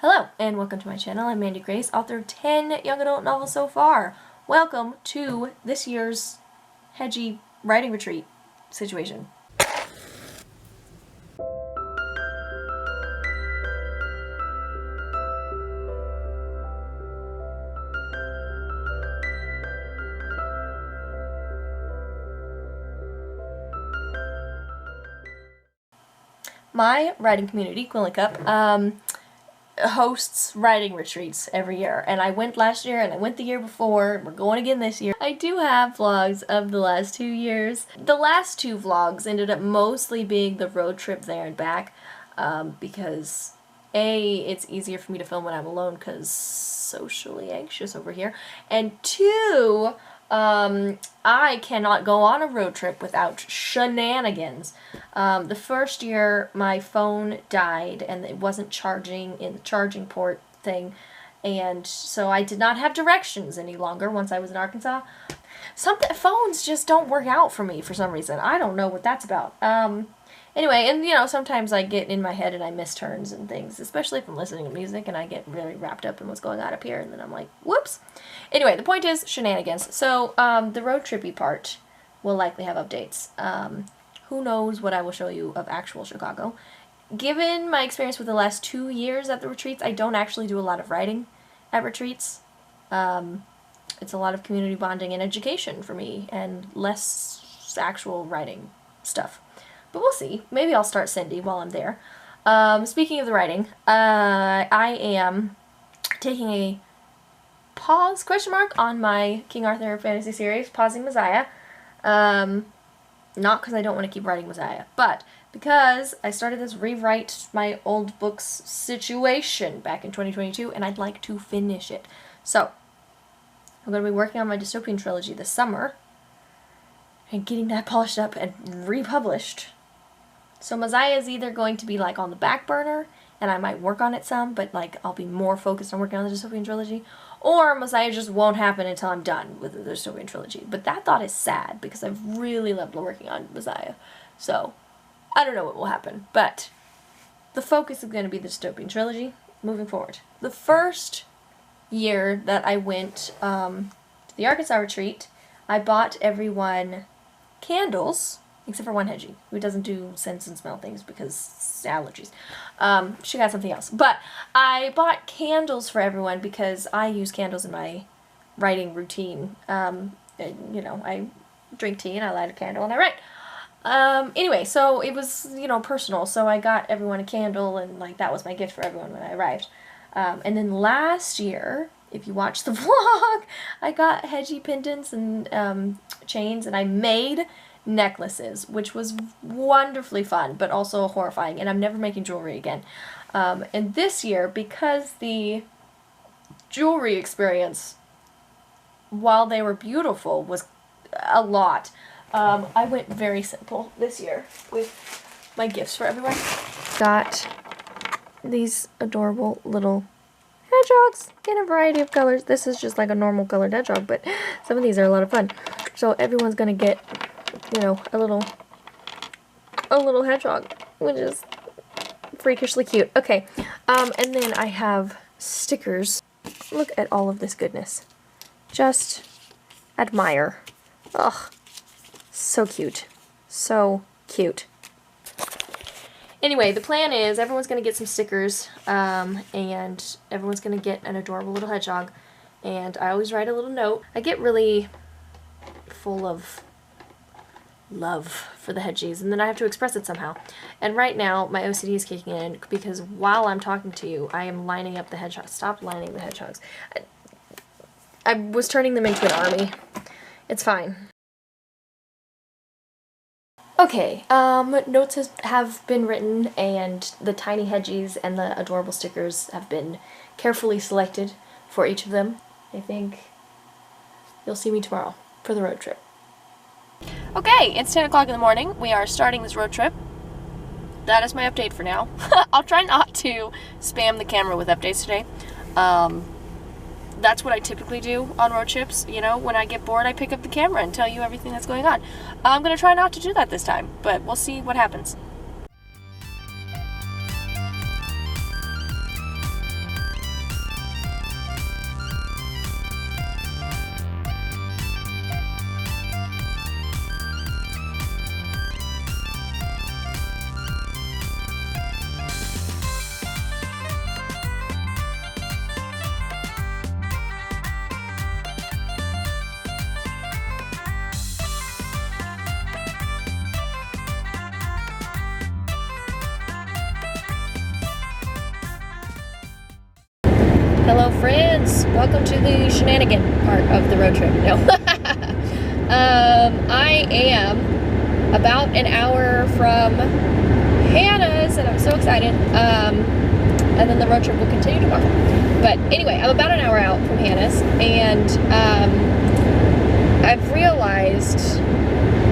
Hello, and welcome to my channel. I'm Mandi Grace, author of 10 young adult novels so far. Welcome to this year's Hedgie writing retreat situation. My writing community, Quillen Cup, hosts writing retreats every year, and I went last year and I went the year before. We're going again this year. I do have vlogs of the last 2 years. The last 2 vlogs ended up mostly being the road trip there and back, because A, it's easier for me to film when I'm alone because socially anxious over here, and 2, I cannot go on a road trip without shenanigans. The first year my phone died and it wasn't charging in the charging port thing, and so I did not have directions any longer once I was in Arkansas. Phones just don't work out for me for some reason. I don't know what that's about. Anyway, and you know, sometimes I get in my head and I miss turns and things, especially if I'm listening to music and I get really wrapped up in what's going on up here, and then I'm like, whoops. Anyway, the point is shenanigans. So, the road trippy part will likely have updates. Who knows what I will show you of actual Chicago. Given my experience with the last 2 years at the retreats, I don't actually do a lot of writing at retreats. It's a lot of community bonding and education for me, and less actual writing stuff. But we'll see. Maybe I'll start Cindy while I'm there. Speaking of the writing, I am taking a pause, on my King Arthur fantasy series, pausing Messiah. Not because I don't want to keep writing Messiah, but because I started this rewrite my old books situation back in 2022, and I'd like to finish it. So, I'm going to be working on my dystopian trilogy this summer, and getting that polished up and republished. So Messiah is either going to be like on the back burner, and I might work on it some, but like I'll be more focused on working on the dystopian trilogy, or Messiah just won't happen until I'm done with the dystopian trilogy. But that thought is sad because I've really loved working on Messiah. So I don't know what will happen, but the focus is going to be the dystopian trilogy moving forward. The first year that I went to the Arkansas retreat, I bought everyone candles, except for one Hedgie, who doesn't do sense and smell things because allergies. She got something else. But I bought candles for everyone because I use candles in my writing routine. You know, I drink tea and I light a candle and I write. Anyway, so it was, you know, personal. So I got everyone a candle, and like that was my gift for everyone when I arrived. And then last year, if you watch the vlog, I got Hedgie pendants and chains, and I made necklaces, which was wonderfully fun, but also horrifying, and I'm never making jewelry again. And this year, because the jewelry experience, while they were beautiful, was a lot, I went very simple this year with my gifts for everyone. Got these adorable little hedgehogs in a variety of colors. This is just like a normal colored hedgehog, but some of these are a lot of fun. So everyone's gonna get, you know, a little hedgehog, which is freakishly cute. Okay, and then I have stickers. Look at all of this goodness. Just admire. Ugh, so cute. So cute. Anyway, the plan is everyone's going to get some stickers, and everyone's going to get an adorable little hedgehog, and I always write a little note. I get really full of love for the Hedgies, and then I have to express it somehow. And right now, my OCD is kicking in because while I'm talking to you, I am lining up the hedgehogs. Stop lining the hedgehogs. I was turning them into an army. It's fine. Okay, notes have been written, and the tiny Hedgies and the adorable stickers have been carefully selected for each of them. I think you'll see me tomorrow for the road trip. Okay, it's 10 o'clock in the morning. We are starting this road trip. That is my update for now. I'll try not to spam the camera with updates today. That's what I typically do on road trips. You know, when I get bored, I pick up the camera and tell you everything that's going on. I'm going to try not to do that this time, but we'll see what happens. Hello, friends. Welcome to the shenanigan part of the road trip. No. I am about an hour from Hannah's, and I'm so excited. And then the road trip will continue tomorrow. But anyway, I'm about an hour out from Hannah's, and I've realized,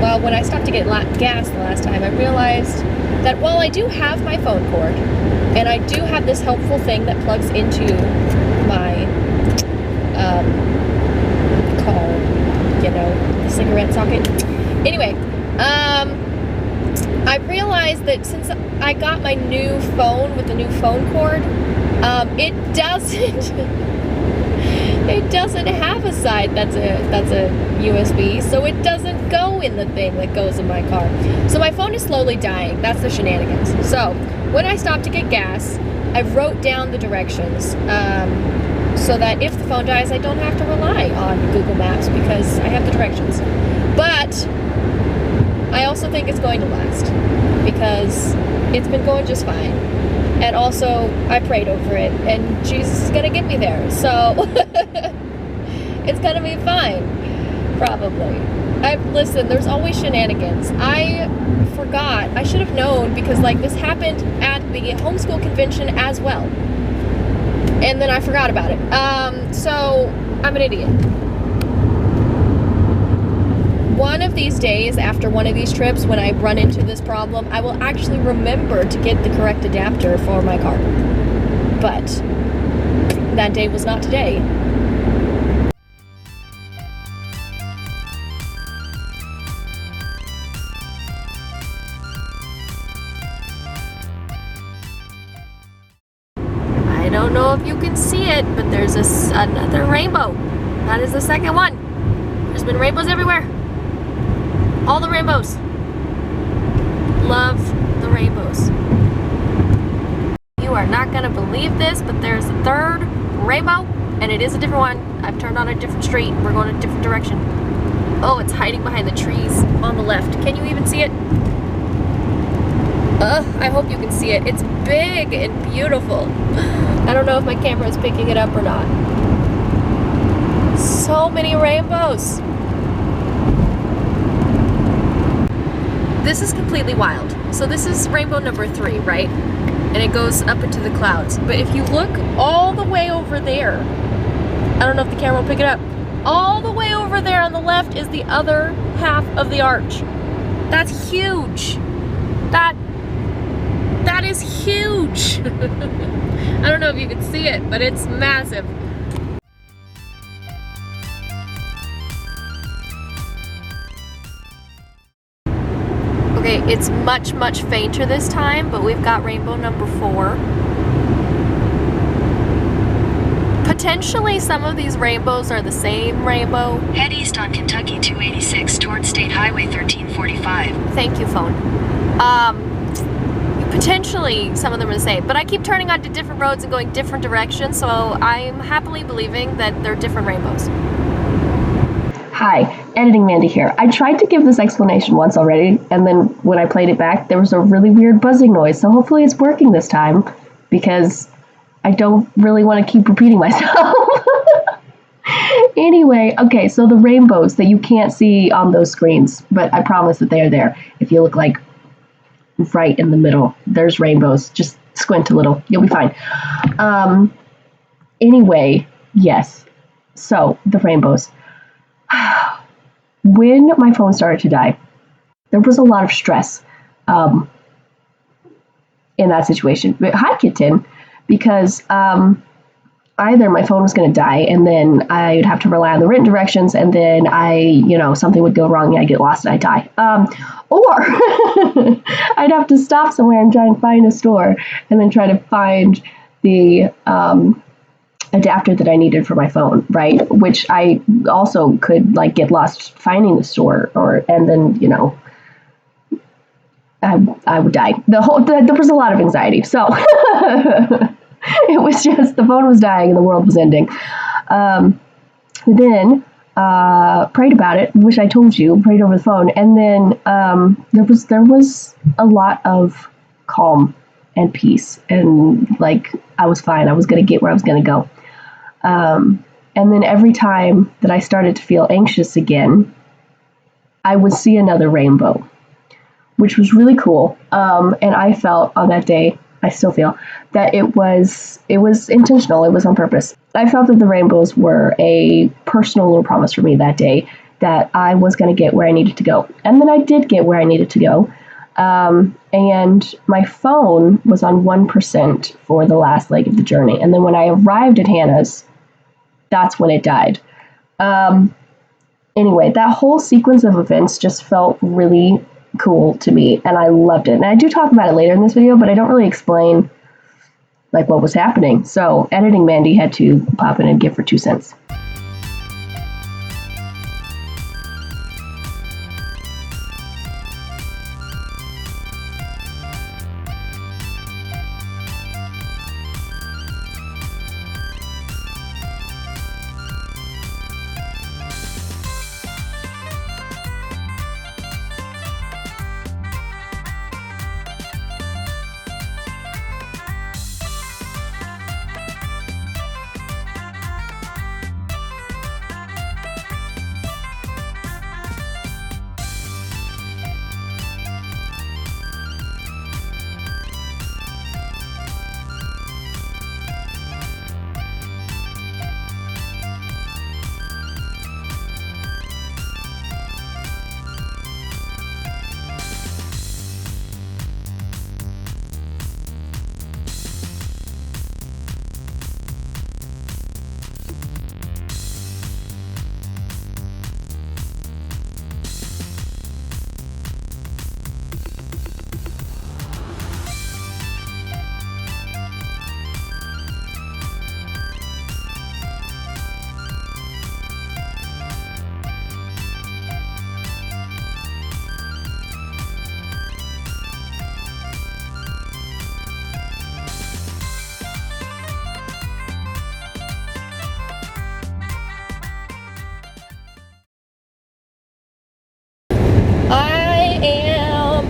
well, when I stopped to get gas the last time, I realized that while I do have my phone cord, and I do have this helpful thing that plugs into my, the cigarette socket. Anyway, I realized that since I got my new phone with the new phone cord, it doesn't have a side that's a USB, so it doesn't go in the thing that goes in my car. So my phone is slowly dying. That's the shenanigans. So when I stopped to get gas, I wrote down the directions so that if the phone dies, I don't have to rely on Google Maps because I have the directions. But I also think it's going to last because it's been going just fine. And also, I prayed over it, and Jesus is going to get me there. So it's going to be fine, probably. Listen, there's always shenanigans. I forgot. I should have known because, this happened at the homeschool convention as well. And then I forgot about it. So I'm an idiot. One of these days, after one of these trips, when I run into this problem, I will actually remember to get the correct adapter for my car. But that day was not today. I don't know if you can see it, but there's another rainbow. That is the second one. There's been rainbows everywhere. All the rainbows. Love the rainbows. You are not gonna believe this, but there's a third rainbow, and it is a different one. I've turned on a different street. We're going a different direction. Oh, it's hiding behind the trees on the left. Can you even see it? I hope you can see it. It's big and beautiful. I don't know if my camera is picking it up or not. So many rainbows. This is completely wild. So this is rainbow number 3, right? And it goes up into the clouds. But if you look all the way over there, I don't know if the camera will pick it up. All the way over there on the left is the other half of the arch. That's huge. That is huge. I don't know if you can see it, but it's massive. Okay, it's much, much fainter this time, but we've got rainbow number 4. Potentially some of these rainbows are the same rainbow. Head east on Kentucky 286 towards State Highway 1345. Thank you, phone. Potentially some of them are the same, but I keep turning onto different roads and going different directions, so I'm happily believing that they're different rainbows. Hi, Editing Mandi here. I tried to give this explanation once already, and then when I played it back, there was a really weird buzzing noise, so hopefully it's working this time, because I don't really want to keep repeating myself. Anyway, okay, so the rainbows that you can't see on those screens, but I promise that they are there. If you look right in the middle, there's rainbows. Just squint a little, you'll be fine. Anyway, yes, so the rainbows. When my phone started to die, there was a lot of stress in that situation. But hi, kitten, because either my phone was going to die, and then I would have to rely on the written directions, and then something would go wrong, and I'd get lost, and I'd die. Or I'd have to stop somewhere and try and find a store, and then try to find the adapter that I needed for my phone, right? Which I also could get lost finding the store, and then I would die. There was a lot of anxiety, so it was just the phone was dying and the world was ending. Then prayed about it, which I told you, prayed over the phone, and then there was a lot of calm and peace, and I was fine. I was gonna get where I was gonna go. And then every time that I started to feel anxious again, I would see another rainbow, which was really cool. And I felt on that day, I still feel, that it was intentional. It was on purpose. I felt that the rainbows were a personal little promise for me that day that I was going to get where I needed to go. And then I did get where I needed to go. And my phone was on 1% for the last leg of the journey. And then when I arrived at Hannah's, that's when it died. Anyway, that whole sequence of events just felt really cool to me, and I loved it. And I do talk about it later in this video, but I don't really explain like what was happening. So editing Mandi had to pop in and give her 2 cents.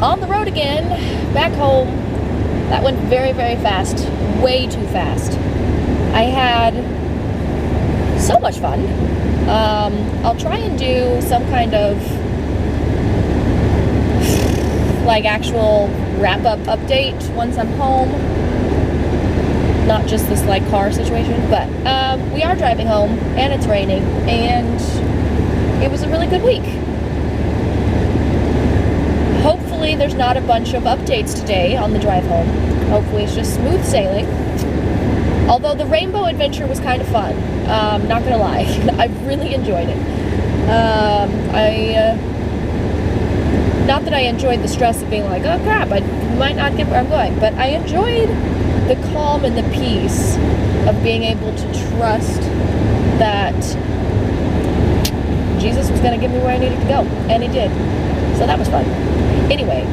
On the road again, back home. That went very, very fast, way too fast. I had so much fun. I'll try and do some kind of like actual wrap-up update once I'm home. Not just this like car situation, but we are driving home and it's raining and it was a really good week. Hopefully there's not a bunch of updates today on the drive home. Hopefully it's just smooth sailing. Although the rainbow adventure was kind of fun. Not gonna lie. I really enjoyed it. Not that I enjoyed the stress of being like, oh crap, I might not get where I'm going, but I enjoyed the calm and the peace of being able to trust that Jesus was gonna get me where I needed to go, and he did. So that was fun. Anyway,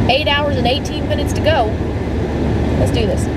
8 hours and 18 minutes to go. Let's do this.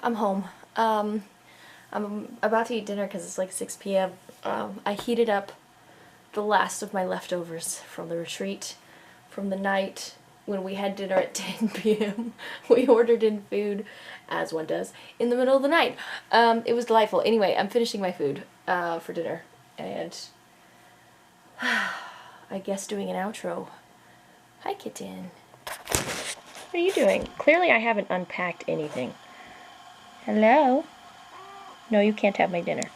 I'm home. I'm about to eat dinner because it's like 6 p.m. I heated up the last of my leftovers from the retreat, from the night when we had dinner at 10 p.m. We ordered in food, as one does, in the middle of the night. It was delightful. Anyway, I'm finishing my food for dinner, and I guess doing an outro. Hi, kitten. What are you doing? Clearly I haven't unpacked anything. Hello? No, you can't have my dinner.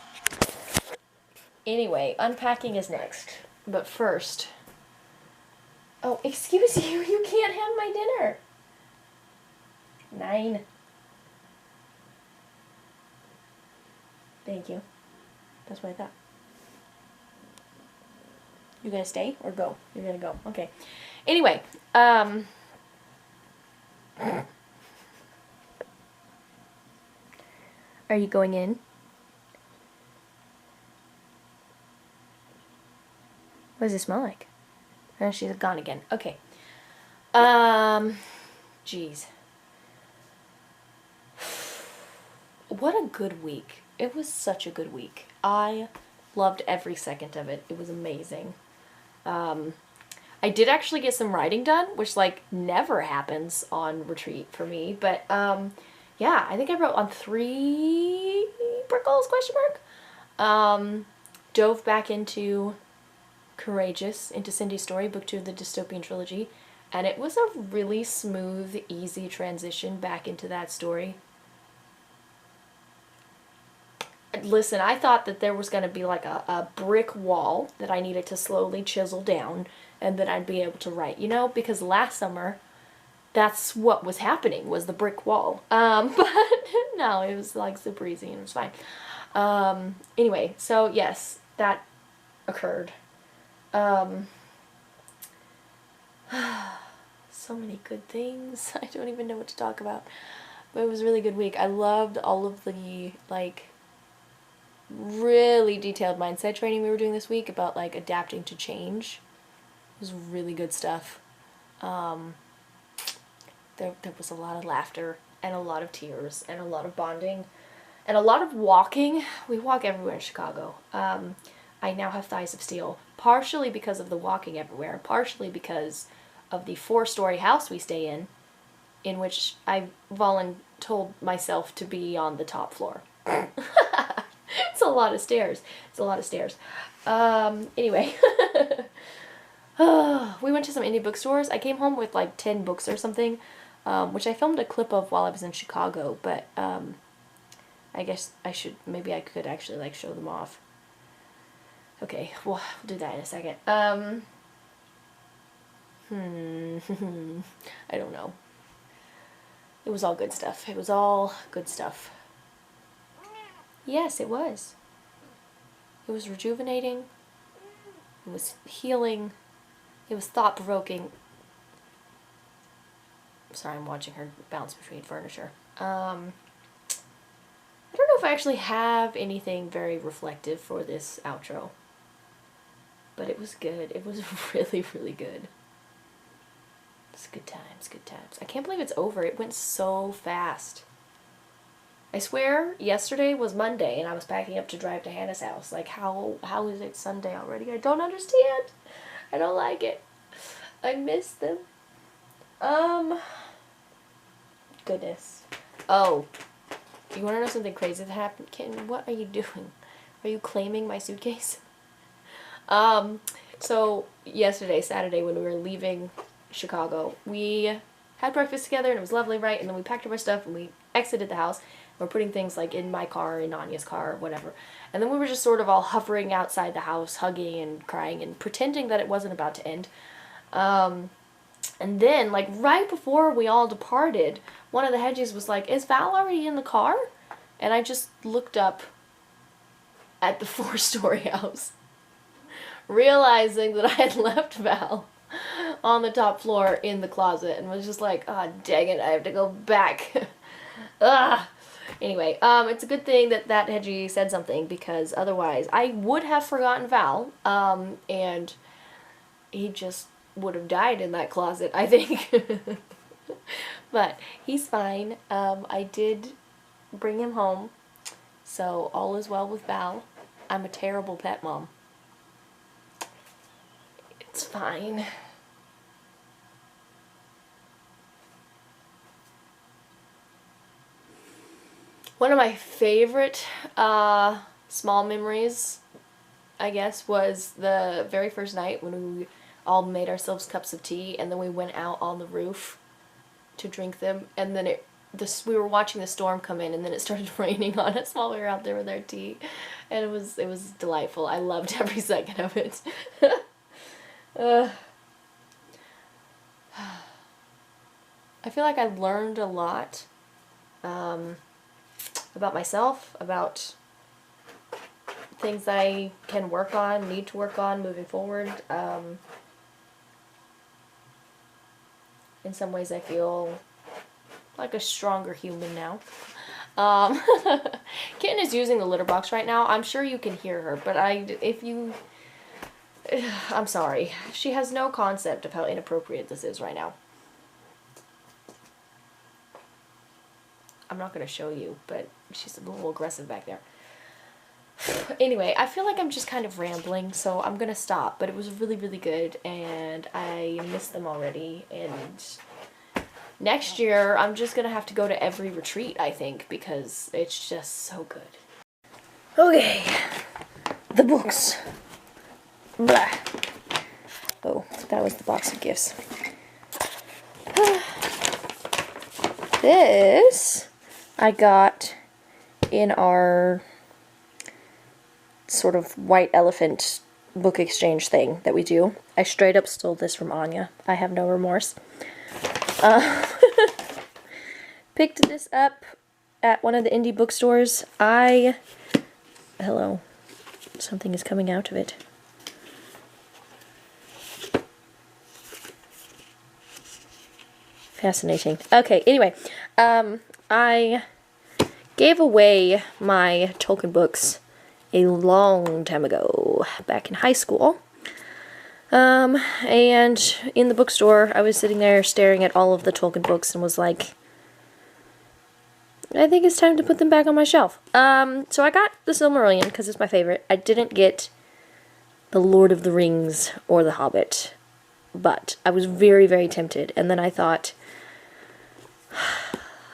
Anyway, unpacking is next. But first... Oh, excuse you, you can't have my dinner. 9. Thank you. That's what I thought. You gonna stay or go? You're gonna go. Okay. Anyway, are you going in? What does it smell like? Oh, she's gone again. Okay. Jeez. What a good week. It was such a good week. I loved every second of it. It was amazing. I did actually get some writing done, which like never happens on retreat for me. But yeah, I think I wrote on 3 prickles, question mark. Dove back into Courageous, into Cindy's story, book 2 of the dystopian trilogy. And it was a really smooth, easy transition back into that story. Listen, I thought that there was going to be like a brick wall that I needed to slowly chisel down and then I'd be able to write, you know, because last summer that's what was happening, was the brick wall. But no, it was like super easy and it was fine. Anyway, so yes, that occurred. So many good things. I don't even know what to talk about. But it was a really good week. I loved all of the, like, really detailed mindset training we were doing this week about, like, adapting to change. It was really good stuff. There was a lot of laughter and a lot of tears and a lot of bonding and a lot of walking. We walk everywhere in Chicago. I now have thighs of steel, partially because of the walking everywhere, partially because of the 4-story house we stay in which I told myself to be on the top floor. It's a lot of stairs. It's a lot of stairs. Anyway. We went to some indie bookstores. I came home with like 10 books or something, which I filmed a clip of while I was in Chicago, but I guess maybe I could actually like show them off. Okay, we'll do that in a second. I don't know. It was all good stuff. It was all good stuff. Yes, it was. It was rejuvenating. It was healing. It was thought-provoking. Sorry, I'm watching her bounce between furniture. I don't know if I actually have anything very reflective for this outro. But it was good. It was really, really good. It's good times, good times. I can't believe it's over. It went so fast. I swear, yesterday was Monday, and I was packing up to drive to Hannah's house. Like, how is it Sunday already? I don't understand. I don't like it. I miss them. Goodness. Oh, you want to know something crazy that happened? Kitten, what are you doing? Are you claiming my suitcase? So yesterday, Saturday, when we were leaving Chicago, we had breakfast together and it was lovely, right? And then we packed up our stuff and we exited the house. We're putting things like in my car, in Anya's car, whatever. And then we were just sort of all hovering outside the house, hugging and crying and pretending that it wasn't about to end. And then, like, right before we all departed, one of the Hedgies was like, "Is Val already in the car?" And I just looked up at the 4-story house, realizing that I had left Val on the top floor in the closet and was just like, "Ah, dang it, I have to go back." Ugh. Anyway, it's a good thing that Hedgie said something, because otherwise I would have forgotten Val, and he just would have died in that closet, I think. But he's fine. I did bring him home, so all is well with Val. I'm a terrible pet mom. It's fine. One of my favorite small memories, I guess, was the very first night when we all made ourselves cups of tea, and then we went out on the roof to drink them, and then we were watching the storm come in, and then it started raining on us while we were out there with our tea, and it was delightful. I loved every second of it. I feel like I learned a lot about myself, about things that I can work on, need to work on moving forward. In some ways I feel like a stronger human now. Kitten is using the litter box right now. I'm sure you can hear her, but I'm sorry. She has no concept of how inappropriate this is right now. I'm not going to show you, but she's a little aggressive back there. Anyway, I feel like I'm just kind of rambling, so I'm going to stop. But it was really, really good, and I miss them already. And next year, I'm just going to have to go to every retreat, I think, because it's just so good. Okay, the books. Blah. Oh, that was the box of gifts. This I got in our sort of white elephant book exchange thing that we do. I straight up stole this from Anya. I have no remorse. Picked this up at one of the indie bookstores. Hello. Something is coming out of it. Fascinating. Okay, anyway. I gave away my Tolkien books a long time ago, back in high school. And in the bookstore, I was sitting there staring at all of the Tolkien books and was like, I think it's time to put them back on my shelf. So I got the Silmarillion, because it's my favorite. I didn't get the Lord of the Rings or the Hobbit, but I was very, very tempted. And then I thought,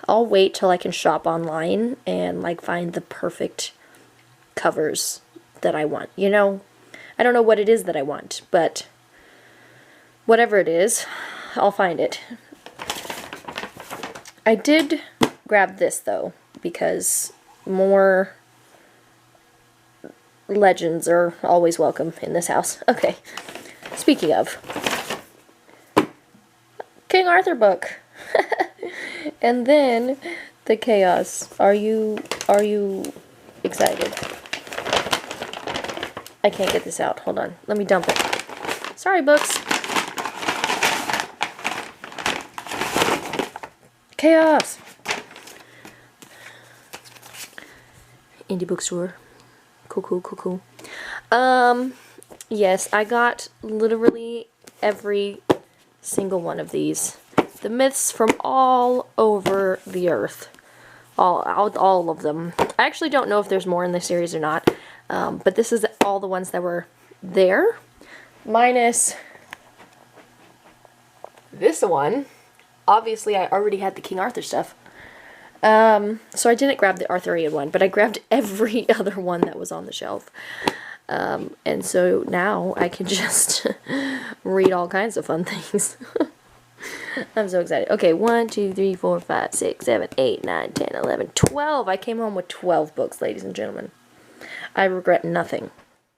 I'll wait till I can shop online and, like, find the perfect covers that I want. You know, I don't know what it is that I want, but whatever it is, I'll find it. I did grab this, though, because more legends are always welcome in this house. Okay, speaking of, King Arthur book. And then the chaos. Are you excited? I can't get this out. Hold on. Let me dump it. Sorry, books. Chaos. Indie bookstore. Cool. Yes, I got literally every single one of these. The myths from all over the earth. All of them. I actually don't know if there's more in this series or not. But this is all the ones that were there. Minus this one. Obviously, I already had the King Arthur stuff. So I didn't grab the Arthurian one, but I grabbed every other one that was on the shelf. And so now I can just read all kinds of fun things. I'm so excited. Okay, 1, 2, 3, 4, 5, 6, 7, 8, 9, 10, 11, 12. I came home with 12 books, ladies and gentlemen. I regret nothing.